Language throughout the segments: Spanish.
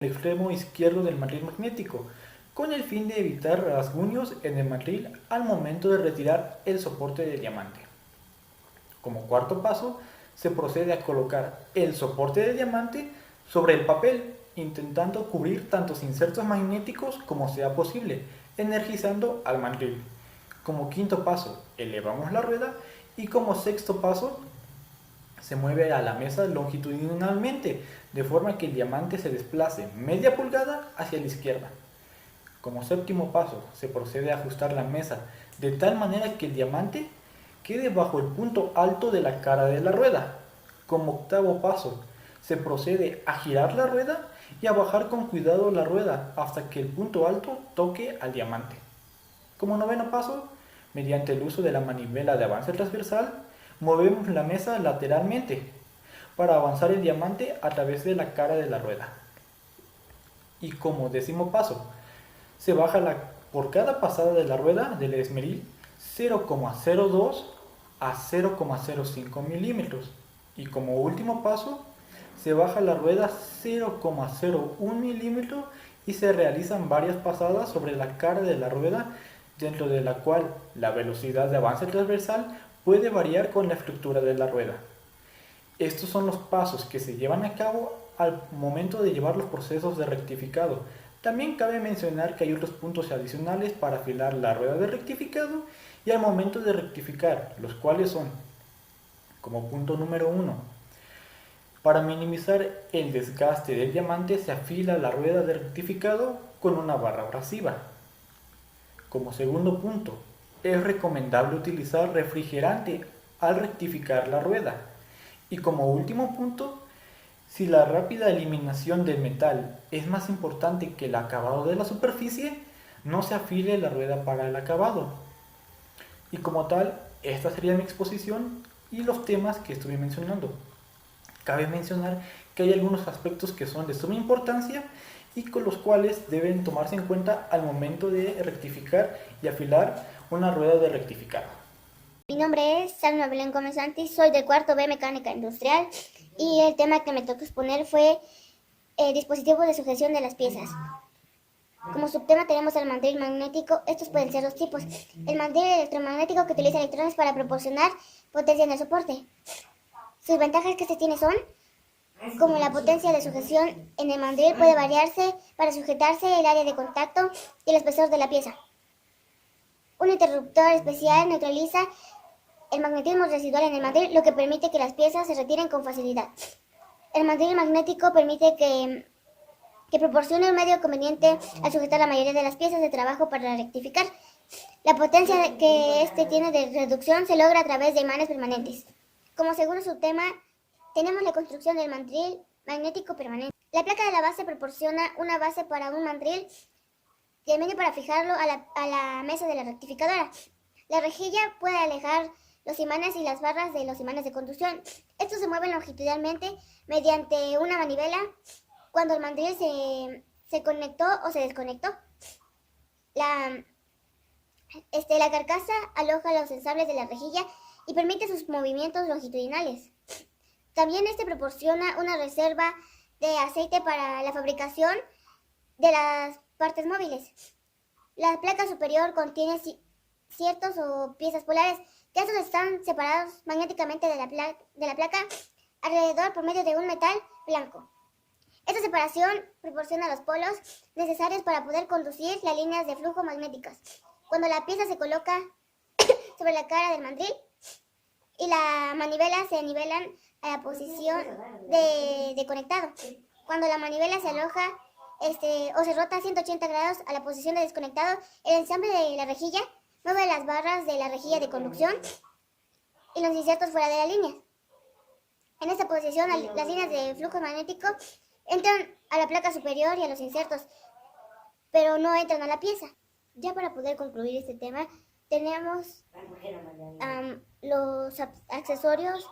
el extremo izquierdo del mandril magnético, con el fin de evitar rasguños en el mandril al momento de retirar el soporte de diamante. Como cuarto paso, se procede a colocar el soporte de diamante sobre el papel, intentando cubrir tantos insertos magnéticos como sea posible, energizando al mandril. Como quinto paso, elevamos la rueda y como sexto paso, se mueve a la mesa longitudinalmente, de forma que el diamante se desplace media pulgada hacia la izquierda. Como séptimo paso, se procede a ajustar la mesa de tal manera que el diamante quede bajo el punto alto de la cara de la rueda. Como octavo paso, se procede a girar la rueda y a bajar con cuidado la rueda hasta que el punto alto toque al diamante. Como noveno paso, mediante el uso de la manivela de avance transversal, movemos la mesa lateralmente para avanzar el diamante a través de la cara de la rueda. Y como décimo paso, se baja por cada pasada de la rueda del esmeril 0,02 a 0,05 milímetros. Y como último paso, se baja la rueda 0,01 milímetro y se realizan varias pasadas sobre la cara de la rueda, dentro de la cual la velocidad de avance transversal puede variar con la estructura de la rueda. Estos son los pasos que se llevan a cabo al momento de llevar los procesos de rectificado. También cabe mencionar que hay otros puntos adicionales para afilar la rueda de rectificado y al momento de rectificar, los cuales son, como punto número 1, para minimizar el desgaste del diamante se afila la rueda de rectificado con una barra abrasiva. Como segundo punto, es recomendable utilizar refrigerante al rectificar la rueda. Y como último punto, si la rápida eliminación del metal es más importante que el acabado de la superficie, no se afile la rueda para el acabado. Y como tal, esta sería mi exposición y los temas que estuve mencionando. Cabe mencionar que hay algunos aspectos que son de suma importancia y con los cuales deben tomarse en cuenta al momento de rectificar y afilar una rueda de rectificado. Mi nombre es Salma Belén Gómez Santis, soy de cuarto B Mecánica Industrial y el tema que me tocó exponer fue dispositivos de sujeción de las piezas. Como subtema tenemos el mandril magnético. Estos pueden ser dos tipos: el mandril electromagnético, que utiliza electrones para proporcionar potencia en el soporte. Sus ventajas que se tiene son, como la potencia de sujeción en el mandril puede variarse para sujetarse el área de contacto y el espesor de la pieza. Un interruptor especial neutraliza el magnetismo residual en el mandril, lo que permite que las piezas se retiren con facilidad. El mandril magnético permite que proporcione un medio conveniente al sujetar la mayoría de las piezas de trabajo para rectificar. La potencia que este tiene de reducción se logra a través de imanes permanentes. Como segundo subtema, tenemos la construcción del mandril magnético permanente. La placa de la base proporciona una base para un mandril y el medio para fijarlo a la mesa de la rectificadora. La rejilla puede alejar los imanes y las barras de los imanes de conducción. Estos se mueven longitudinalmente mediante una manivela cuando el mandril se conectó o se desconectó. La carcasa aloja los ensambles de la rejilla y permite sus movimientos longitudinales. También proporciona una reserva de aceite para la fabricación de las partes móviles. La placa superior contiene ciertos o piezas polares, que estos están separados magnéticamente de la placa alrededor por medio de un metal blanco. Esta separación proporciona los polos necesarios para poder conducir las líneas de flujo magnéticas. Cuando la pieza se coloca sobre la cara del mandril y la manivela se nivelan a la posición de conectado. Cuando la manivela se aloja o se rota a 180 grados a la posición de desconectado, el ensamble de la rejilla mueve las barras de la rejilla de conducción y los insertos fuera de la línea. En esta posición, las líneas de flujo magnético entran a la placa superior y a los insertos, pero no entran a la pieza. Ya para poder concluir este tema, tenemos los accesorios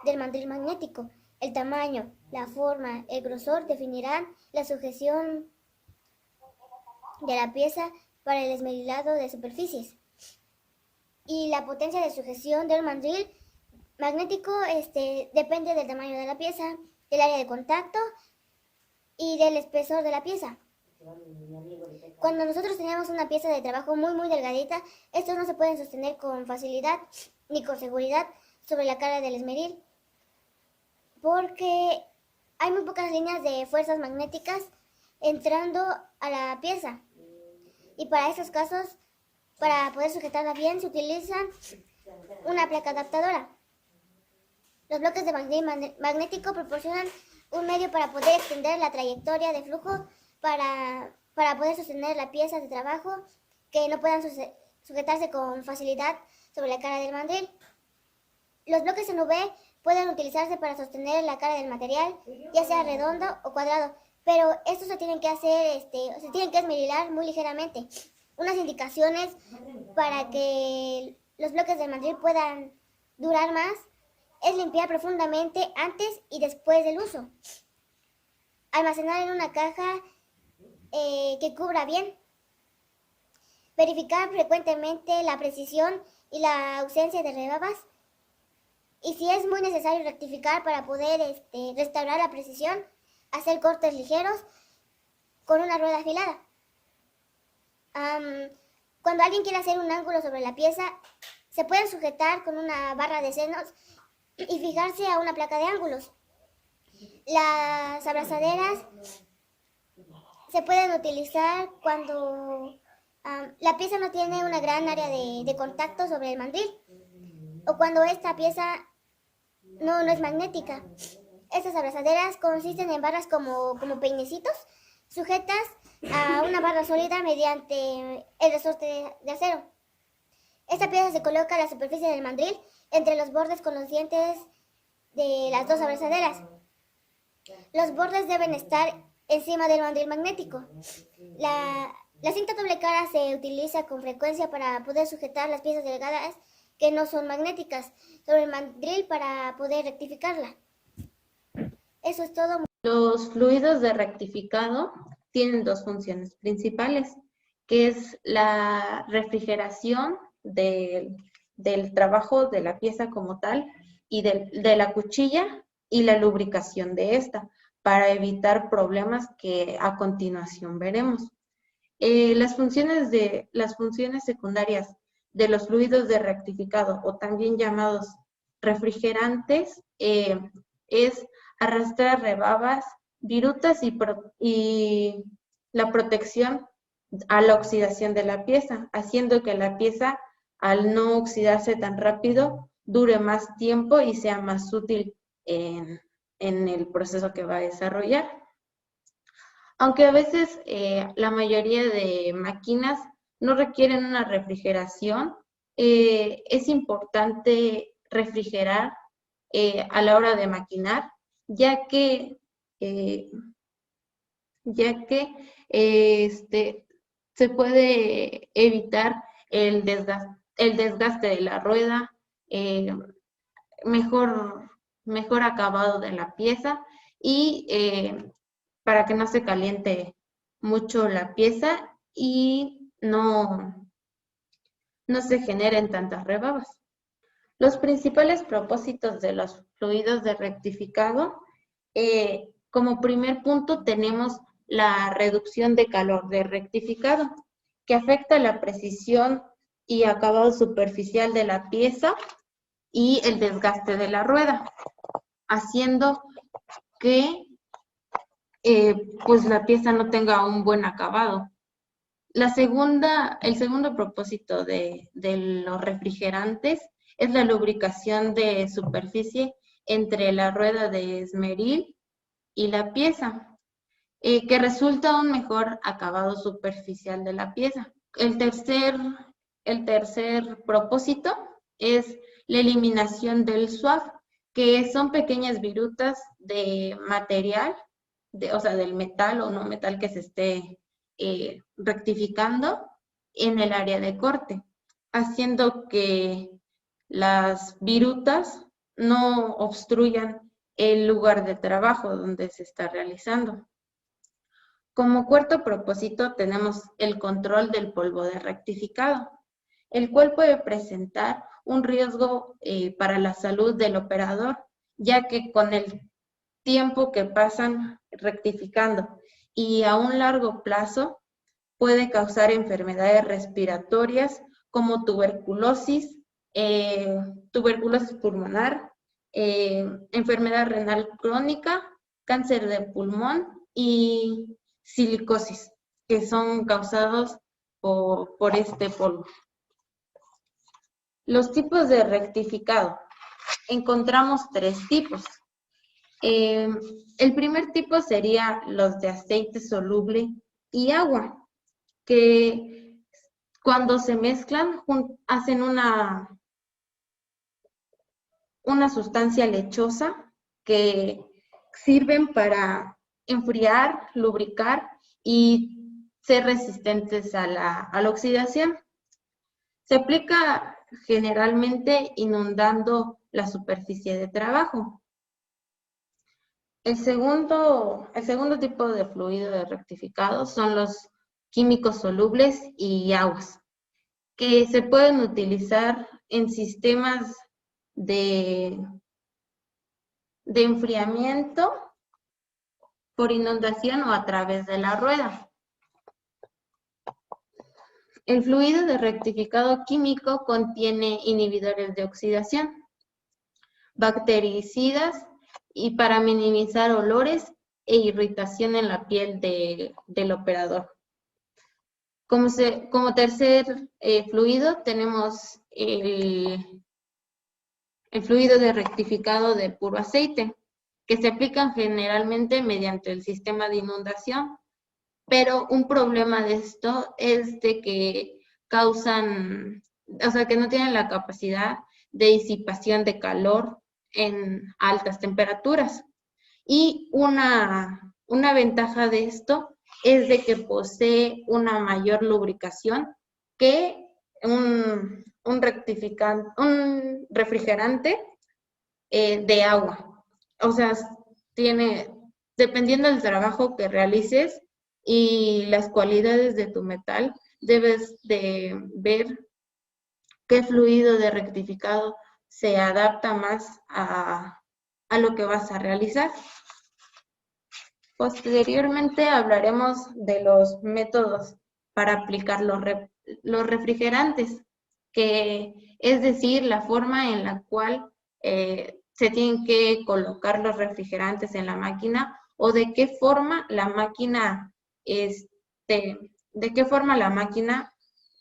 del mandril magnético. El tamaño, la forma, el grosor definirán la sujeción de la pieza para el esmerilado de superficies. Y la potencia de sujeción del mandril magnético depende del tamaño de la pieza, del área de contacto y del espesor de la pieza. Cuando nosotros tenemos una pieza de trabajo muy delgadita, estos no se pueden sostener con facilidad ni con seguridad sobre la cara del esmeril, porque hay muy pocas líneas de fuerzas magnéticas entrando a la pieza. Y para esos casos, para poder sujetarla bien, se utiliza una placa adaptadora. Los bloques de mandril magnético proporcionan un medio para poder extender la trayectoria de flujo para poder sostener la pieza de trabajo que no puedan sujetarse con facilidad sobre la cara del mandril. Los bloques en V pueden utilizarse para sostener la cara del material, ya sea redondo o cuadrado, pero estos se tienen que hacer, se tienen que esmerilar muy ligeramente. Unas indicaciones para que los bloques del mandril puedan durar más es limpiar profundamente antes y después del uso. Almacenar en una caja que cubra bien. Verificar frecuentemente la precisión y la ausencia de rebabas. Y si es muy necesario rectificar para poder restaurar la precisión, hacer cortes ligeros con una rueda afilada. Cuando alguien quiere hacer un ángulo sobre la pieza, se pueden sujetar con una barra de senos y fijarse a una placa de ángulos. Las abrazaderas se pueden utilizar cuando la pieza no tiene una gran área de contacto sobre el mandril o cuando esta pieza no es magnética. Estas abrazaderas consisten en barras como peinecitos sujetas a una barra sólida mediante el resorte de acero. Esta pieza se coloca a la superficie del mandril entre los bordes con los dientes de las dos abrazaderas. Los bordes deben estar encima del mandril magnético. La cinta doble cara se utiliza con frecuencia para poder sujetar las piezas delgadas que no son magnéticas sobre el mandril para poder rectificarla. Eso es todo. Los fluidos de rectificado tienen dos funciones principales, que es la refrigeración del trabajo de la pieza como tal y de la cuchilla y la lubricación de esta para evitar problemas que a continuación veremos. Las funciones secundarias de los fluidos de rectificado o también llamados refrigerantes es arrastrar rebabas, virutas y la protección a la oxidación de la pieza, haciendo que la pieza, al no oxidarse tan rápido, dure más tiempo y sea más útil en el proceso que va a desarrollar. Aunque a veces la mayoría de máquinas no requieren una refrigeración, es importante refrigerar a la hora de maquinar, ya que se puede evitar el desgaste de la rueda, mejor acabado de la pieza y para que no se caliente mucho la pieza y no se generen tantas rebabas. Los principales propósitos de los fluidos de rectificado, como primer punto tenemos la reducción de calor de rectificado, que afecta la precisión y acabado superficial de la pieza y el desgaste de la rueda, haciendo que pues la pieza no tenga un buen acabado. El segundo propósito de los refrigerantes es la lubricación de superficie entre la rueda de esmeril y la pieza, que resulta un mejor acabado superficial de la pieza. El tercer propósito es la eliminación del swab, que son pequeñas virutas de material, o sea, del metal o no metal que se esté rectificando en el área de corte, haciendo que las virutas no obstruyan el lugar de trabajo donde se está realizando. Como cuarto propósito tenemos el control del polvo de rectificado, el cual puede presentar un riesgo para la salud del operador, ya que con el tiempo que pasan rectificando y a un largo plazo puede causar enfermedades respiratorias como tuberculosis, tuberculosis pulmonar, enfermedad renal crónica, cáncer de pulmón y silicosis, que son causados por este polvo. Los tipos de rectificado. Encontramos 3 tipos. El primer tipo sería los de aceite soluble y agua, que cuando se mezclan hacen una sustancia lechosa que sirven para enfriar, lubricar y ser resistentes a la oxidación. Se aplica generalmente inundando la superficie de trabajo. El segundo tipo de fluido de rectificado son los químicos solubles y aguas, que se pueden utilizar en sistemas de enfriamiento por inundación o a través de la rueda. El fluido de rectificado químico contiene inhibidores de oxidación, bactericidas y para minimizar olores e irritación en la piel del operador. Como tercer fluido tenemos el fluido de rectificado de puro aceite, que se aplican generalmente mediante el sistema de inundación, pero un problema de esto es de que causan, o sea, que no tienen la capacidad de disipación de calor en altas temperaturas. Y una ventaja de esto es de que posee una mayor lubricación que un refrigerante de agua. O sea, dependiendo del trabajo que realices y las cualidades de tu metal, debes de ver qué fluido de rectificado se adapta más a lo que vas a realizar. Posteriormente hablaremos de los métodos para aplicar los refrigerantes, que es decir, la forma en la cual se tienen que colocar los refrigerantes en la máquina o de qué forma la máquina,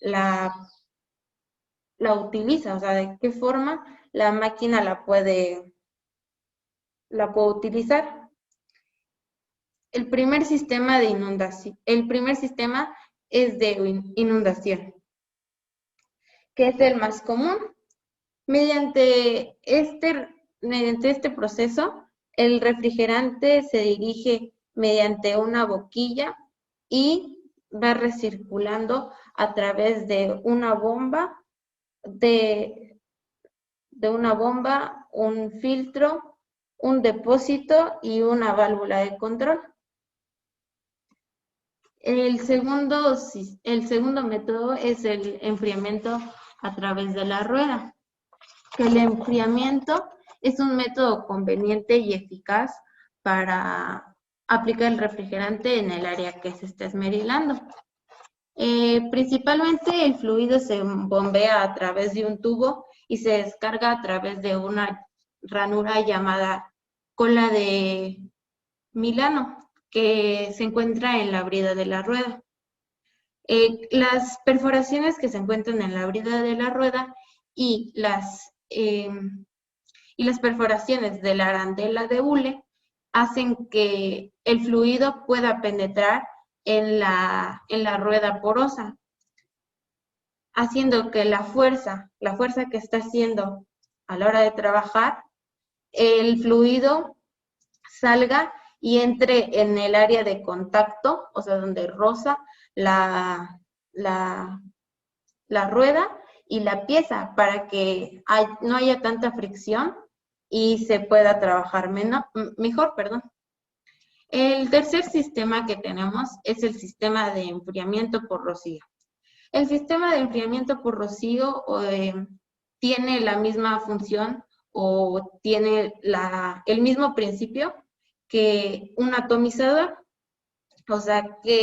la utiliza, o sea, de qué forma la máquina la puede utilizar. El primer sistema es de inundación, que es el más común. Mediante este proceso, el refrigerante se dirige mediante una boquilla y va recirculando a través de una bomba, un filtro, un depósito y una válvula de control. El segundo método es el enfriamiento a través de la rueda. El enfriamiento es un método conveniente y eficaz para aplicar el refrigerante en el área que se está esmerilando. Principalmente el fluido se bombea a través de un tubo y se descarga a través de una ranura llamada cola de Milano, que se encuentra en la brida de la rueda. Las perforaciones que se encuentran en la brida de la rueda y las perforaciones de la arandela de hule hacen que el fluido pueda penetrar en la rueda porosa, haciendo que la fuerza que está haciendo a la hora de trabajar, el fluido salga y entre en el área de contacto, o sea, donde roza la rueda y la pieza, para que no haya tanta fricción y se pueda trabajar mejor. El tercer sistema que tenemos es el sistema de enfriamiento por rocío. El sistema de enfriamiento por rocío tiene la misma función o tiene el mismo principio que un atomizador, o sea, que